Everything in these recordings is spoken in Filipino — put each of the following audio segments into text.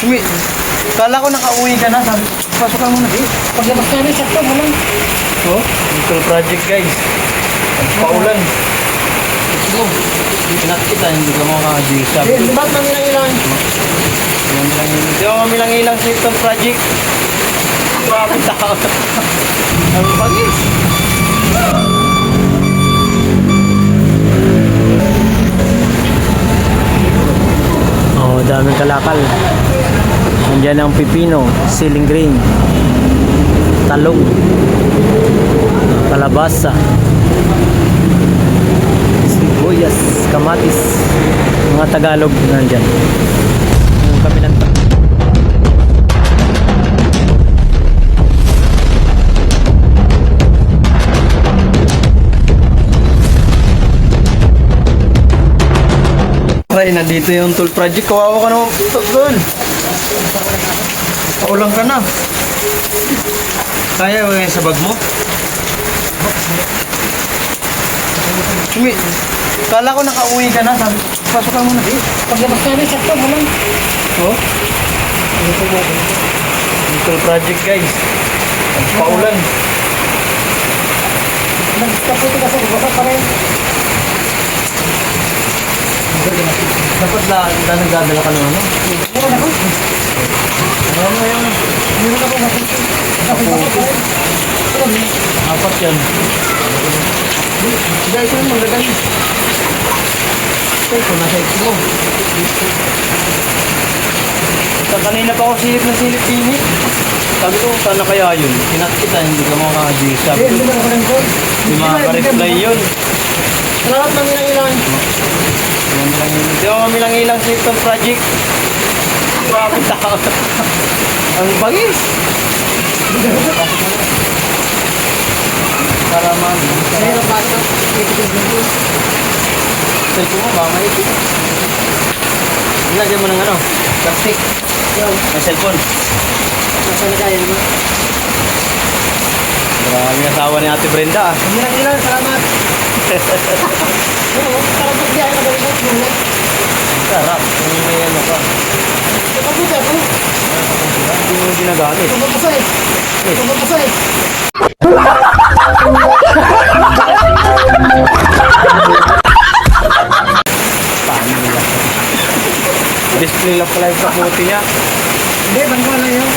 Umi, kala ko nakauwi ka na. Sabi, pasok ka muna. Paglabas namin, sakto, walang. Oh, ito project guys. Paulan. Pinakita, hindi ka makakadisa. Ba't mamilang-ilang? Di ba mamilang-ilang sa itong project? Grabe tao. Ang pagis. Oh, daming kalakal. Nandiyan ang pipino, ceiling green, talong, kalabasa, sibuyas, kamatis. Mga Tagalog nandyan. Yung kami ng Ay, nandito yung tool project. Kawawa ka naman dito, tol. Paulang ka na. Kaya ba yan sa bag mo? Umi, kala ko nakauwi ka na. Sabi, pasok ka muna. Paglabas namin, sakto, walang. Oh? Yung tool project, guys. Paulan. Nagkaputi kasi, baka pa rin. Dapat nagdadala ka ng ano? Meron ako. Ano mo yung Meron ako, naputi. apat yan? Dahil ko naman, magandang. Ito, nasa ito mo. Sa kanina pa ako silip pinit. Sabi ko, sana kaya yun? Pinakita, hindi ka makakadis. Sabi ko, Hindi ba ako rin ko? hindi makaka-reply yun. Salamat mamilang-ilang. Di ba mamilang-ilang sa itong project? Grabe tao. Ang bangis. Para Meron pa ito. cellphone mo, baka maipit. Lagyan mo ng ano, plastic. May cellphone. Nasalagayan mo. Grabe yung asawa ni Ate Brenda ah. Mamilang-ilang, salamat. Oo, salamat diyan. Nabalik mo. Sarap. Kung may ano ka. Kaputi ako. Hindi mo ginagamit. Tumapasay. Tumapasay. Paano nila? Display lang pala yung kaputi niya. Hindi, bangga na yun.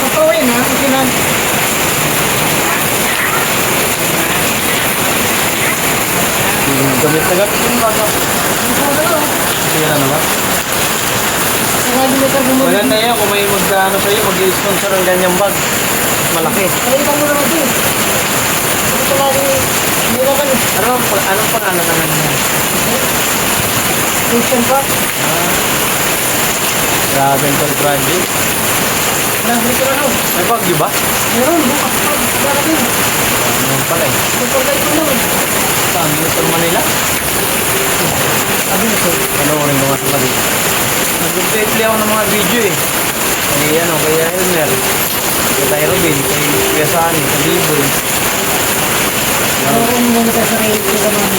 Papawin ha, pasinan. Gamit na gamit yung bata. Sige na naman. Sinabi mo ka bumuli. Maganda yan kung may mag-ano sa'yo, mag-sponsor ng ganyang bag. Malaki. Kalimutan mo naman ito eh. Ito lagi, hindi naman eh. Anong pangalan naman niya? Christian pa. Grabe yung project. Nandito na ako. May bagyo ba? Meron, bukas pa. Darating. Ano pala eh. Magpagay ko naman. Saan? Dito Manila? Sabi na ko. Ano rin mga sa Manila? Nag-update ako ng mga video eh. Kaya ano, kaya Elmer. Kay Robin, kay Kuya Sani, kay Biboy. Ano ko muna tayo sa kayo ko naman.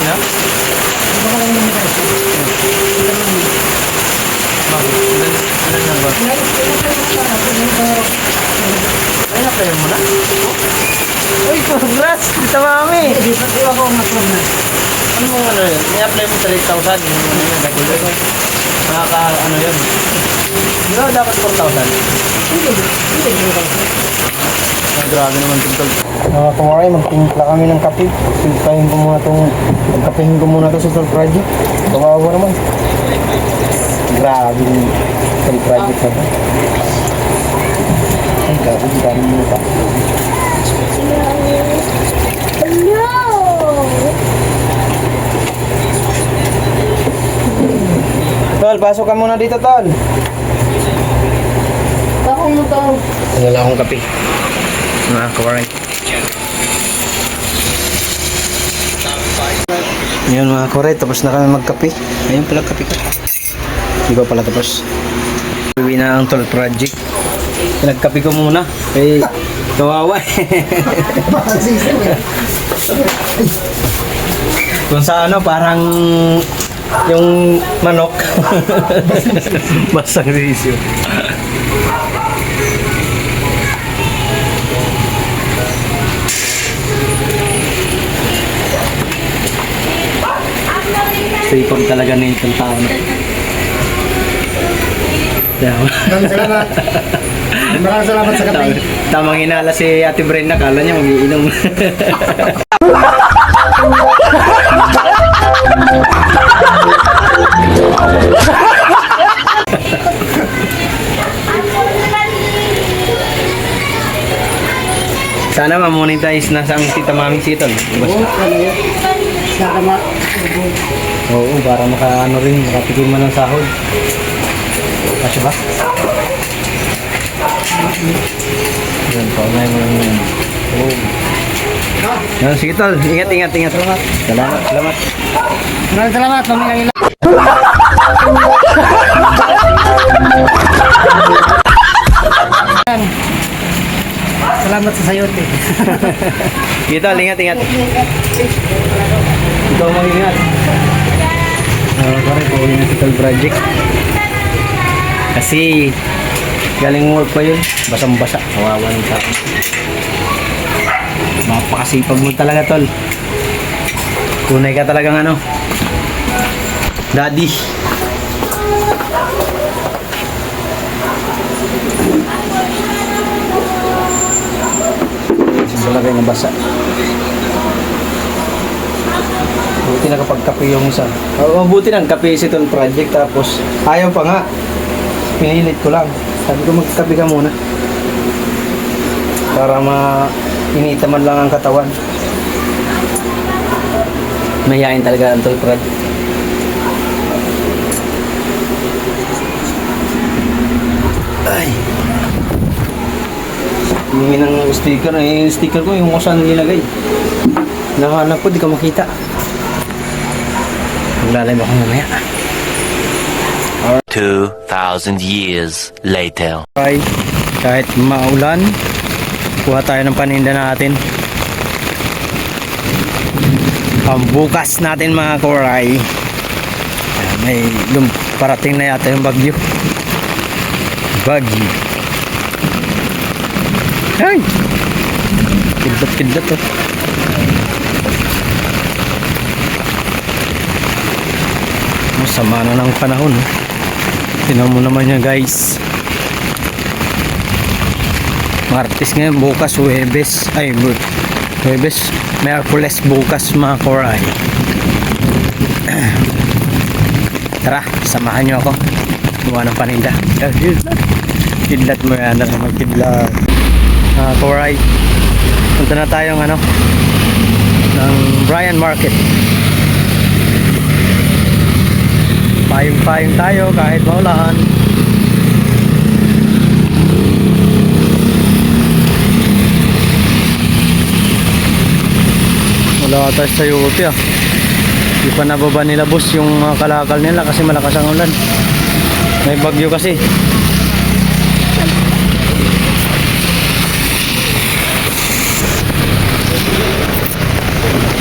Na? Ano ka lang muna tayo? Ito naman. Bakit? Ilan na ba? Ay, na-play mo na? Uy, congrats! Dito mami! Hindi pa tayo ako mas na. Ano mo ano yun? I-apply mo sa 8,000. Yung ano yun, regular. Nakaka ano yun? Di ba dapat 4,000? Hindi. Hindi ko. Grabe naman tungkol. Mga kumaray, magtimpla kami ng kape. Simplahin ko muna itong... Magkapehin ko muna ito sa Soul Project. Kawawa naman. Grabe yung Soul Project na ito. Ay, grabe yung dami mo pa. Tol, pasok ka muna dito, Tol. Bakong mo to? Wala akong kape. Mga kawaray. Yun mga kawaray, tapos na kami magkape. Ayun pala kape ka. Hindi ko pala tapos. Uwi na ang Toll Project. Pinagkape ko muna. Kaya kawawa Kung sa ano, parang Yung manok. Basang sisiw. Sipag talaga na itong tao na. Maraming salamat. Maraming salamat sa kape. Tamang inala si Ate Brenda, kala niya umiinom. Sana ma-monetize na sa Tita Maming Siton. Oo, ano yun? Salamat. Oo, para maka-ano rin, makatikim man ng sahod. Kasi ba? Yan, paunay mo lang yan. Oo. Yan, sige tol, ingat. Salamat. Salamat. Maraming salamat. Maraming salamat. Salamat sa sayote. Sige tol, ingat. Ikaw mag-ingat. Pare, pauwi na si Tol Project. Kasi, galing work pa yun. Basang-basa. Kawawa ng tao. Mapakasipag mo talaga, Tol. Tunay ka talagang ano. Daddy. Talaga yung nabasa. Buti nakapagkape yung isa. Oo, buti nagkape si Tol Project tapos ayaw pa nga. Pinilit ko lang. Sabi ko magkape ka muna. Para inita man lang ang katawan. Mahihain talaga ang Tol Project. Ay. Humingi ng sticker. Yung sticker ko yung kung saan nilagay. Nahanap ko, di ka makita. Maglalay mo ako mamaya. 2,000 years later. Okay. Kahit maulan, kuha tayo ng paninda natin. Pambukas natin mga koray. May parating na yata yung bagyo. Ay! Kidlat to. Masama na ng panahon. Tingnan mo naman yan guys. Martes ngayon, bukas Huwebes. Ay, Huwebes. Merkules bukas mga koray. Tara, samahan nyo ako. Gawa ng paninda. Kidlat mo yan. Magkidlat. Koray. Punta na tayong ng Bryan Market. Payong tayo kahit maulan. Wala tayo sa UP ah. Di pa nababa nila boss yung mga kalakal nila kasi malakas ang ulan. May bagyo kasi.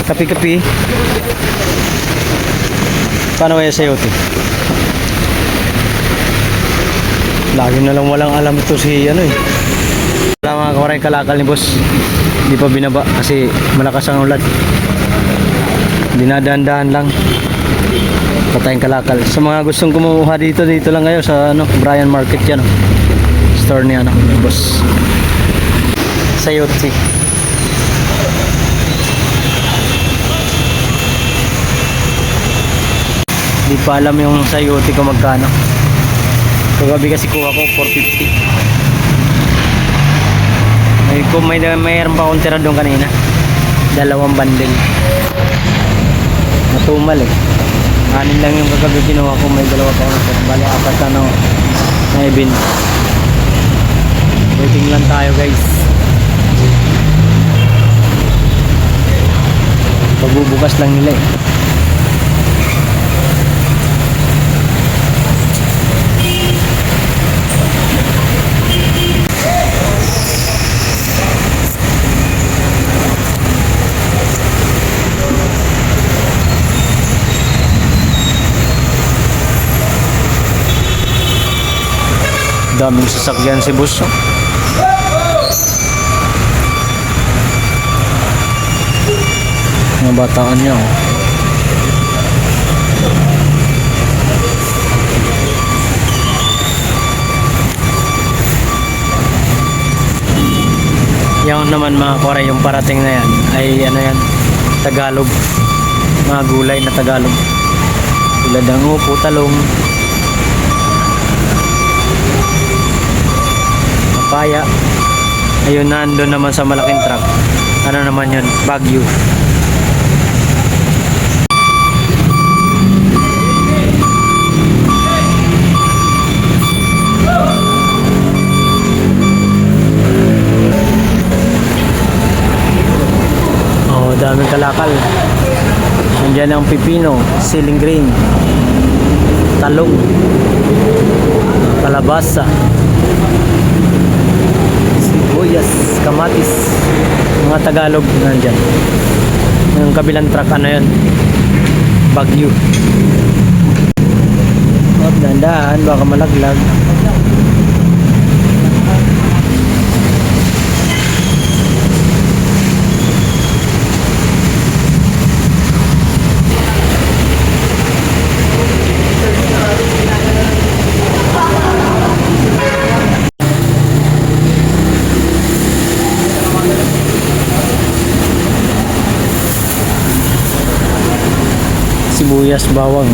Kapi-kapi. Paano kaya sa'yo ito? Lagi na lang walang alam ito si Wala mga kawaray kalakal ni boss. Hindi pa binaba kasi malakas ang ulan. Dinadaan-daan lang. Patayang kalakal. Sa mga gustong kumuha dito lang kayo sa Bryan Market yan. Store ni boss. Sayotsi. Di pa alam yung sayote ko magkano. Kagabi kasi kuha ko 450. Mayroon pa akong tira doon kanina. 2 bundle. Matumal Anin lang yung kagabi kinuha ko. May 2 pa akong tira. Bali 4 na ibin. Waiting lang tayo guys. Pagbubukas lang nila Daming sasakyan si boss. Oh. Mga bataan niya. Oh. Yung naman mga kore, yung parating na yan ay ano yan, Tagalog. Mga gulay na Tagalog. Tulad ng upo, talong, papaya. Ayun, nandun naman sa malaking truck. Ano naman yun? Baguio. Oh, daming kalakal. Nandiyan ang pipino, siling green, talong, kalabasa, sibuyas, kamatis, mga Tagalog nandyan. Yung kabilang truck, ano yun? Baguio. Oh, dahan-dahan, baka malaglag. Sibuyas, bawang.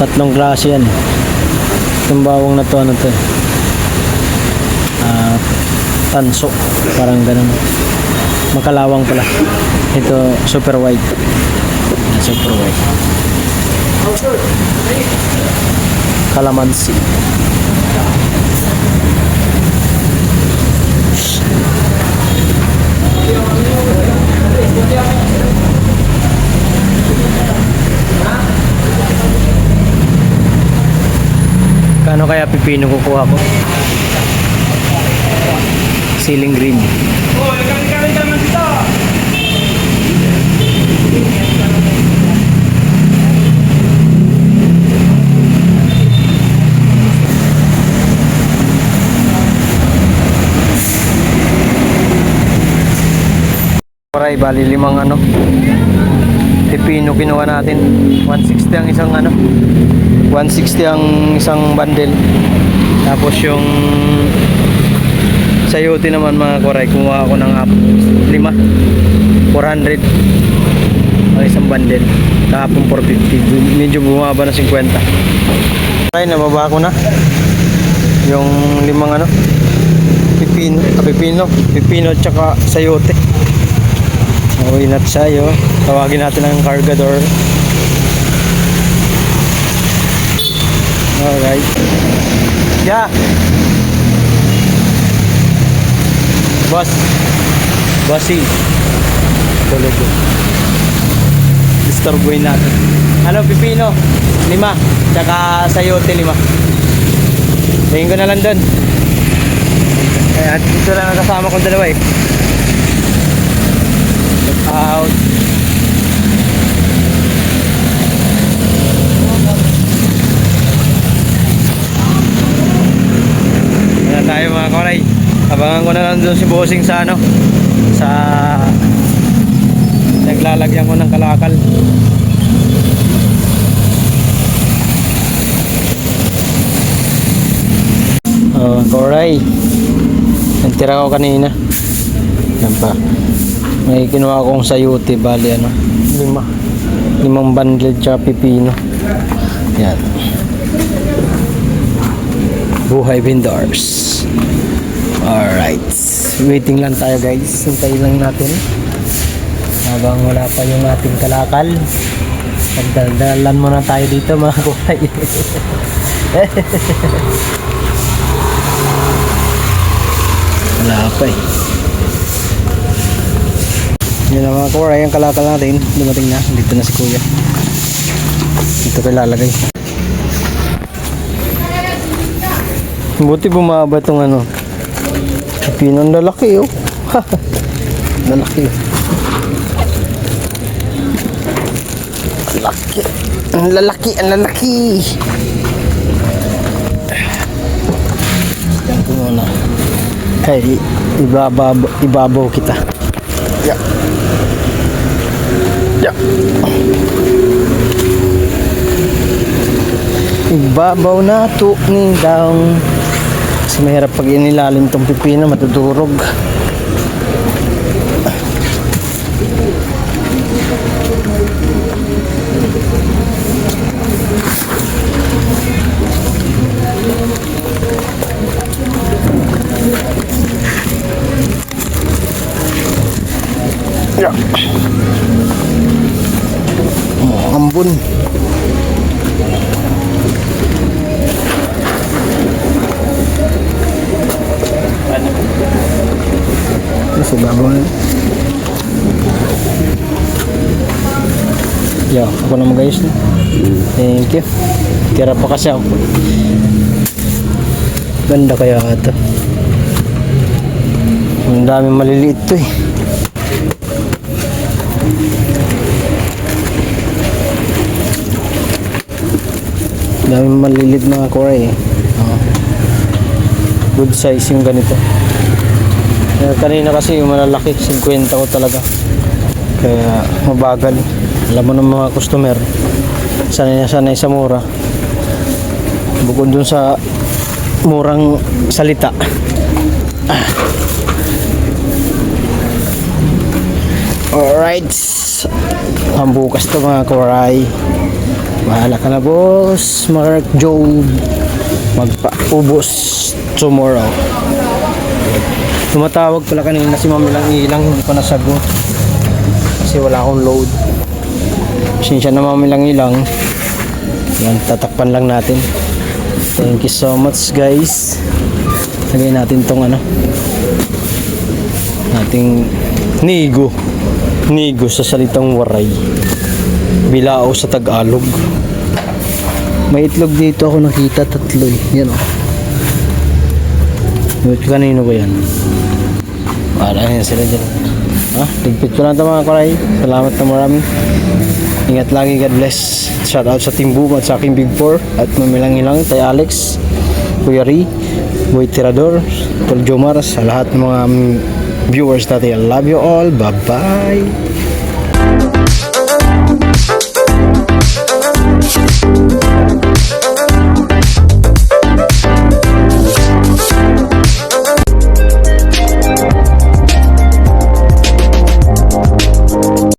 Tatlong klase yan. Itong bawang na to, ano to? Tanso. Parang ganun. Makalawang pala. Ito, super white. Super white. Kalamansi. Kano kaya pipino kukuha ko? Siling green. Paray, bali limang ano. Pipino kinuha natin. 160 ang isang ano. 160 ang isang bundle. Tapos yung sayote naman mga koray, kumuha ako ng 5. 400 ang isang bundle. Kahapon 450. Medyo bumaba na 50. Ay, nababa ko na yung limang ano, pipino tsaka sayote. Uwi na tayo. Tawagin natin ang cargador. Alright. Yeah. Boss. Bossy. Tulog ko. Disturbuin natin. Ano, pipino? 5. Tsaka sayote 5. Tingin ko na lang doon. At ito lang ang kasama kong dalawa eh. Out. Ayan tayo mga koray. Abangan ko na lang doon si Bossing sa ano, sa naglalagyan ko ng kalakal. Oh, koray. Nagtira ko kanina. Yan pa. May kinuha akong sayote, bali ano, 5 bundle tsaka pipino. Yan. Buhay vendors. Alright. Waiting lang tayo guys. Hintayin lang natin habang wala pa yung ating kalakal. Pagdaldalan muna tayo dito mga kuhay. Wala pa eh. Yan na mga kuray, ang kalakal natin dumating na, dito na si kuya. Dito ko ilalagay. Buti bumaba itong ano, pinong lalaki oh. Lalaki oh. Ang lalaki, ang lalaki. Kaya ibabaw kita. Yeah. Yeah. Ibabaw na to ni daong. Kasi mahirap pag inilalim tong pipino, matudurog. Yeah. Ambon. Sa babaw na. Yeah, ako naman guys. Thank you. Tira pa kasi ako. Ganda kaya ito. Ang daming maliliit to eh. Ang daming maliliit mga koray eh. Good size yung ganito. Kanina kasi yung malalaki, 50 ko talaga. Kaya mabagal. Alam mo ng mga customer, sanay sa mura. Bukod dun sa murang salita. Alright. Ang bukas to mga koray. Bahala ka na boss, Mark Job. Magpaubos tomorrow. Tumatawag pala kanina si Ma'am Ilang, hindi ko nasagot kasi wala akong load. Pasensya na Ma'am Ilang. Yan, tatakpan lang natin. Thank you so much guys. Lagay natin tong ating nigo sa salitang waray, bilao sa Tagalog. May itlog dito ako nakita, 3 eh. Yan o. Kanino ba yan? Wala yan sila dyan. Ligpit ko lang ito mga koray. Salamat na marami. Ingat lagi, God bless. Shout out sa Team Boom at sa aking Big 4 at mamilang-ilang tay Alex, Kuya Ri, Boy Tirador, Tol Jomar, sa lahat ng mga viewers natin. I love you all. Bye bye.